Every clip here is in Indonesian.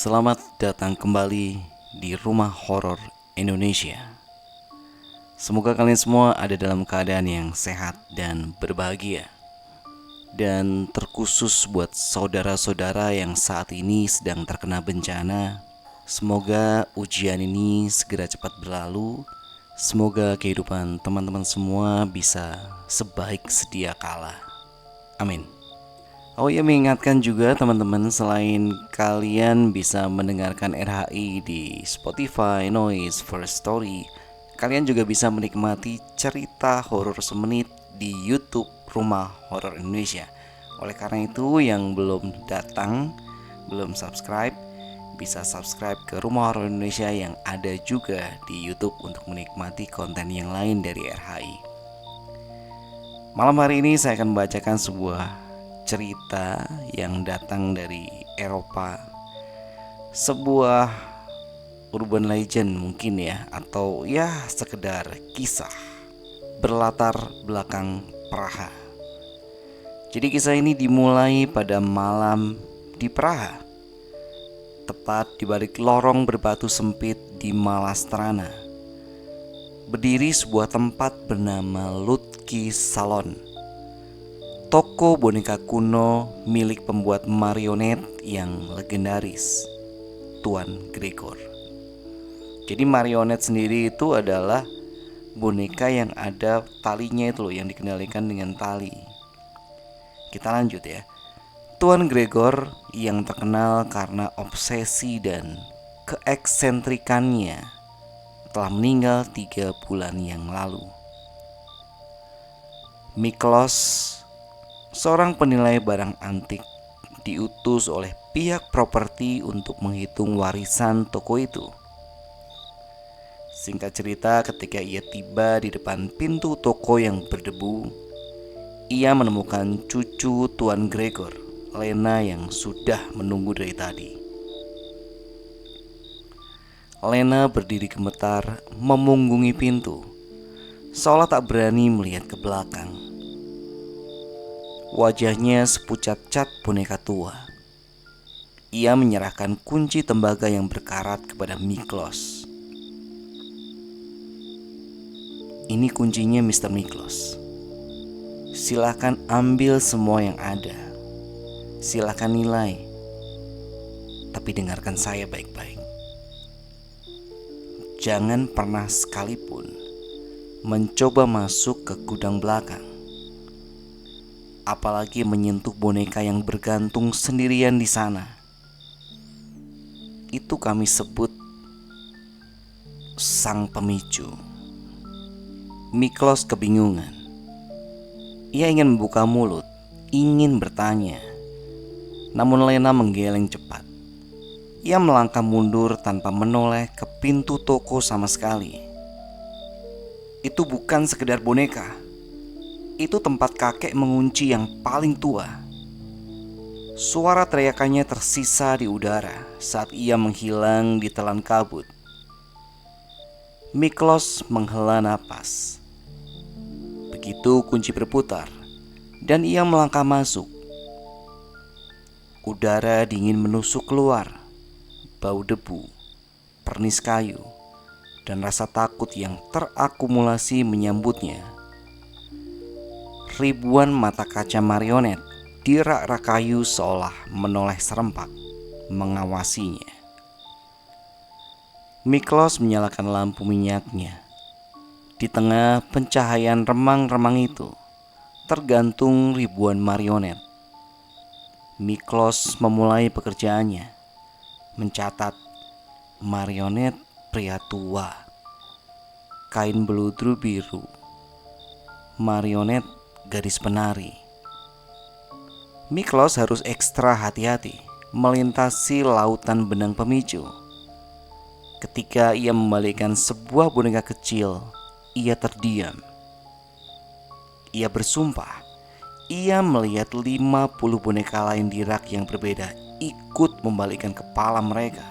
Selamat datang kembali di Rumah Horor Indonesia. Semoga kalian semua ada dalam keadaan yang sehat dan berbahagia. Dan terkhusus buat saudara-saudara yang saat ini sedang terkena bencana, semoga ujian ini segera cepat berlalu. Semoga kehidupan teman-teman semua bisa sebaik sedia kala. Amin. Oh ya, mengingatkan juga teman-teman, selain kalian bisa mendengarkan RHI di Spotify, Noise, First Story, kalian juga bisa menikmati cerita horor semenit di YouTube Rumah Horor Indonesia. Oleh karena itu, yang belum datang, belum subscribe, bisa subscribe ke Rumah Horor Indonesia yang ada juga di YouTube untuk menikmati konten yang lain dari RHI. Malam hari ini saya akan membacakan sebuah cerita yang datang dari Eropa. Sebuah urban legend mungkin ya, atau ya sekedar kisah berlatar belakang Praha. Jadi kisah ini dimulai pada malam di Praha, tepat di balik lorong berbatu sempit di Malastrana. Berdiri sebuah tempat bernama Ludki Salon, toko boneka kuno milik pembuat marionet yang legendaris, Tuan Gregor. Jadi marionet sendiri itu adalah boneka yang ada talinya itu loh, yang dikendalikan dengan tali. Kita lanjut ya. Tuan Gregor yang terkenal karena obsesi dan keeksentrikannya telah meninggal 3 bulan yang lalu. Miklos, seorang penilai barang antik, diutus oleh pihak properti untuk menghitung warisan toko itu. Singkat cerita, ketika ia tiba di depan pintu toko yang berdebu, ia menemukan cucu Tuan Gregor, Lena, yang sudah menunggu dari tadi. Lena berdiri gemetar memunggungi pintu, seolah tak berani melihat ke belakang. Wajahnya sepucat cat boneka tua. Ia menyerahkan kunci tembaga yang berkarat kepada Miklos. Ini kuncinya, Mr. Miklos. Silakan ambil semua yang ada. Silakan nilai. Tapi dengarkan saya baik-baik. Jangan pernah sekalipun mencoba masuk ke gudang belakang, apalagi menyentuh boneka yang bergantung sendirian di sana. Itu kami sebut sang pemicu. Miklos kebingungan. Ia ingin membuka mulut, ingin bertanya, namun Lena menggeleng cepat. Ia melangkah mundur tanpa menoleh ke pintu toko sama sekali. Itu bukan sekedar boneka. Itu tempat kakek mengunci yang paling tua. Suara teriakannya tersisa di udara saat ia menghilang di telan kabut. Miklos menghela napas. Begitu kunci berputar dan ia melangkah masuk. Udara dingin menusuk keluar, bau debu, pernis kayu, dan rasa takut yang terakumulasi menyambutnya. Ribuan mata kaca marionet di rak-rak kayu seolah menoleh serempak mengawasinya. Miklos menyalakan lampu minyaknya. Di tengah pencahayaan remang-remang itu tergantung ribuan marionet. Miklos memulai pekerjaannya, mencatat marionet pria tua, kain beludru biru, marionet gadis penari. Miklos harus ekstra hati-hati melintasi lautan benang pemicu. Ketika ia membalikkan sebuah boneka kecil, ia terdiam. Ia bersumpah, ia melihat 50 boneka lain di rak yang berbeda ikut membalikkan kepala mereka.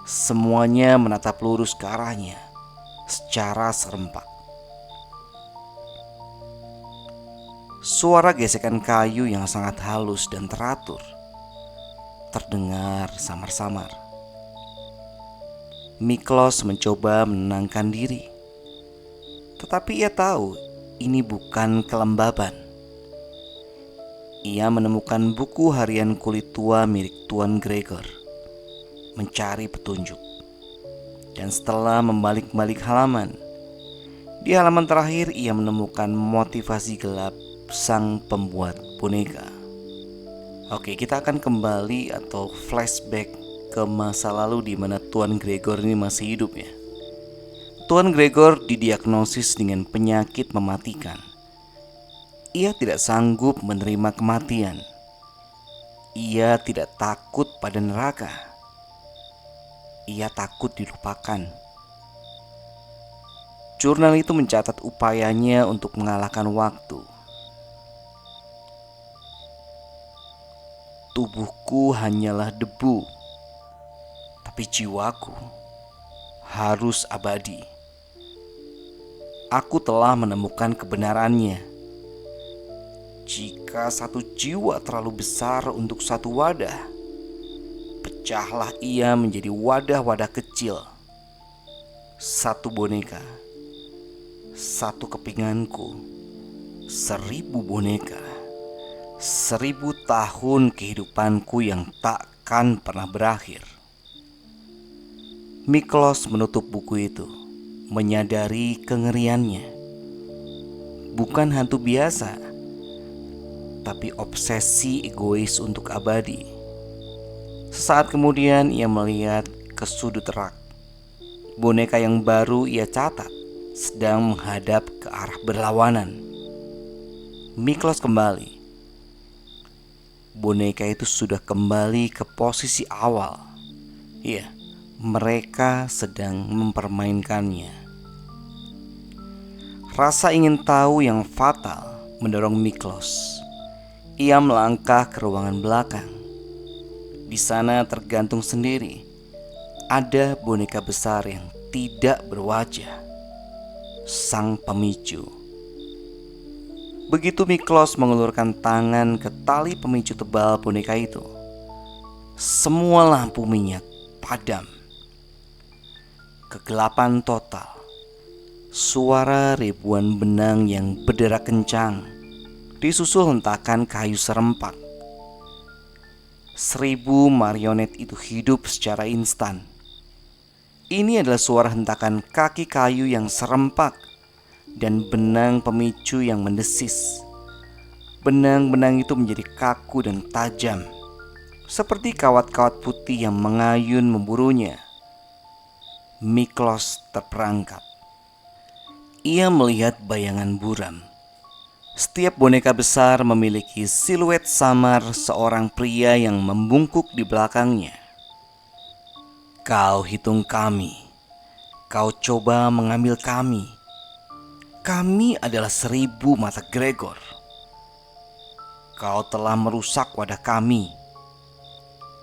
Semuanya menatap lurus ke arahnya secara serempak. Suara gesekan kayu yang sangat halus dan teratur terdengar samar-samar. Miklos mencoba menenangkan diri. Tetapi ia tahu ini bukan kelembaban. Ia menemukan buku harian kulit tua milik Tuan Gregor, mencari petunjuk. Dan setelah membalik-balik halaman, di halaman terakhir ia menemukan motivasi gelap sang pembuat boneka. Oke, kita akan kembali atau flashback ke masa lalu di mana Tuan Gregor ini masih hidup ya. Tuan Gregor didiagnosis dengan penyakit mematikan. Ia tidak sanggup menerima kematian. Ia tidak takut pada neraka. Ia takut dilupakan. Jurnal itu mencatat upayanya untuk mengalahkan waktu. Tubuhku hanyalah debu, tapi jiwaku harus abadi. Aku telah menemukan kebenarannya. Jika satu jiwa terlalu besar untuk satu wadah, pecahlah ia menjadi wadah-wadah kecil. Satu boneka, satu kepinganku, 1000 boneka, 1000 tahun kehidupanku yang takkan pernah berakhir. Miklos menutup buku itu, menyadari kengeriannya. Bukan hantu biasa, tapi obsesi egois untuk abadi. Sesaat kemudian ia melihat ke sudut rak. Boneka yang baru ia catat sedang menghadap ke arah berlawanan. Miklos kembali. Boneka itu sudah kembali ke posisi awal. Iya, mereka sedang mempermainkannya. Rasa ingin tahu yang fatal mendorong Miklos. Ia melangkah ke ruangan belakang. Di sana tergantung sendiri ada boneka besar yang tidak berwajah, sang pemicu. Begitu Miklos mengulurkan tangan ke tali pemicu tebal boneka itu, semua lampu minyak padam. Kegelapan total. Suara ribuan benang yang berderak kencang disusul hentakan kayu serempak. 1000 marionet itu hidup secara instan. Ini adalah suara hentakan kaki kayu yang serempak dan benang pemicu yang mendesis. Benang-benang itu menjadi kaku dan tajam, seperti kawat-kawat putih yang mengayun memburunya. Miklos terperangkap. Ia melihat bayangan buram. Setiap boneka besar memiliki siluet samar seorang pria yang membungkuk di belakangnya. Kau hitung kami. Kau coba mengambil kami. Kami adalah 1000 mata Gregor. Kau telah merusak wadah kami.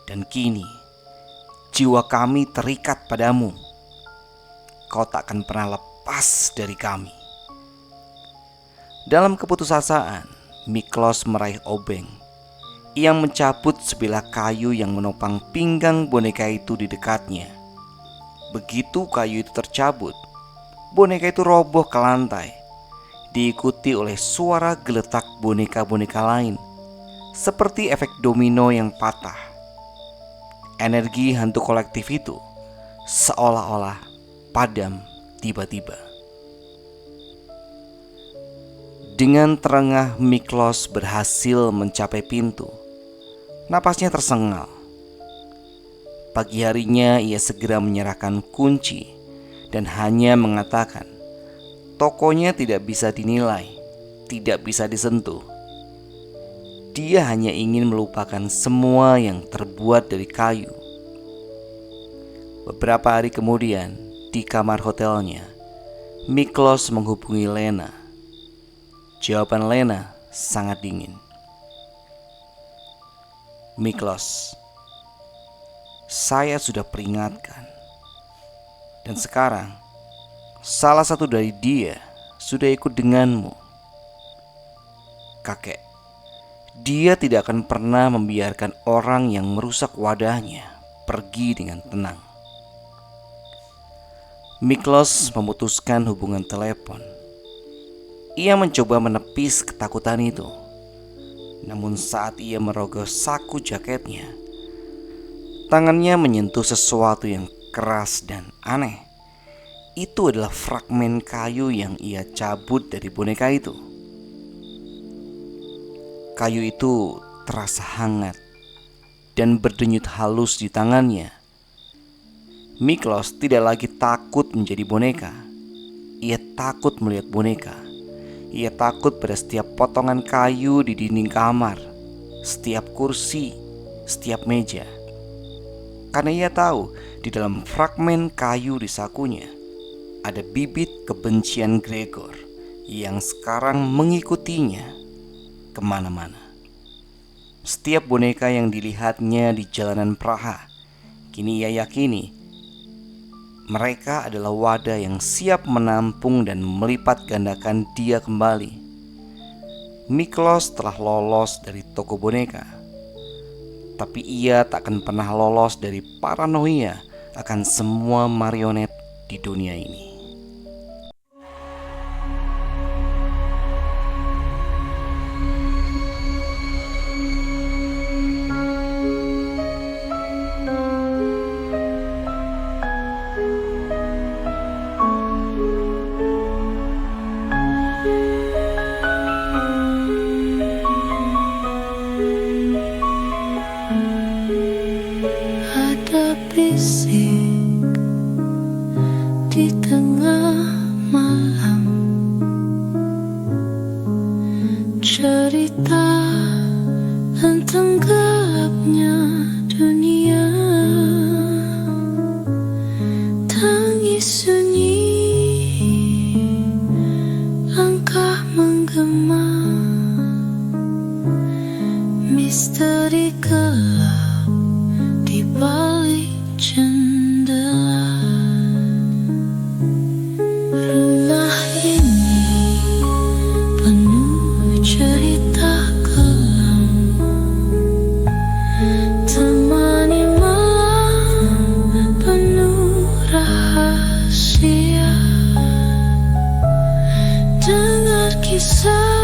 Dan kini jiwa kami terikat padamu. Kau tak akan pernah lepas dari kami. Dalam keputusasaan, Miklos meraih obeng. Ia mencabut sebilah kayu yang menopang pinggang boneka itu di dekatnya. Begitu kayu itu tercabut, boneka itu roboh ke lantai, diikuti oleh suara geletak boneka-boneka lain, seperti efek domino yang patah. Energi hantu kolektif itu seolah-olah padam tiba-tiba. Dengan terengah Miklos berhasil mencapai pintu. Napasnya tersengal. Pagi harinya ia segera menyerahkan kunci dan hanya mengatakan, tokonya tidak bisa dinilai, tidak bisa disentuh. Dia hanya ingin melupakan semua yang terbuat dari kayu. Beberapa hari kemudian, di kamar hotelnya, Miklos menghubungi Lena. Jawaban Lena sangat dingin. Miklos, saya sudah peringatkan. Dan sekarang, salah satu dari dia sudah ikut denganmu. Kakek, dia tidak akan pernah membiarkan orang yang merusak wadahnya pergi dengan tenang. Miklos memutuskan hubungan telepon. Ia mencoba menepis ketakutan itu. Namun saat ia merogoh saku jaketnya, tangannya menyentuh sesuatu yang keras dan aneh. Itu adalah fragmen kayu yang ia cabut dari boneka itu. Kayu itu terasa hangat dan berdenyut halus di tangannya. Miklos tidak lagi takut menjadi boneka. Ia takut melihat boneka. Ia takut pada setiap potongan kayu di dinding kamar, setiap kursi, setiap meja. Karena ia tahu di dalam fragmen kayu di sakunya ada bibit kebencian Gregor yang sekarang mengikutinya kemana-mana. Setiap boneka yang dilihatnya di jalanan Praha, kini ia yakini mereka adalah wadah yang siap menampung dan melipat gandakan dia kembali. Miklos telah lolos dari toko boneka, tapi ia tak akan pernah lolos dari paranoia akan semua marionet di dunia ini. Ada bisik di tengah malam, cerita tentang gelapnya dunia, tangis sunyi, langkah menggema, misteri gelap di balik jendela. Rumah ini penuh cerita kelam, temani malam penuh rahasia. Dengar kisah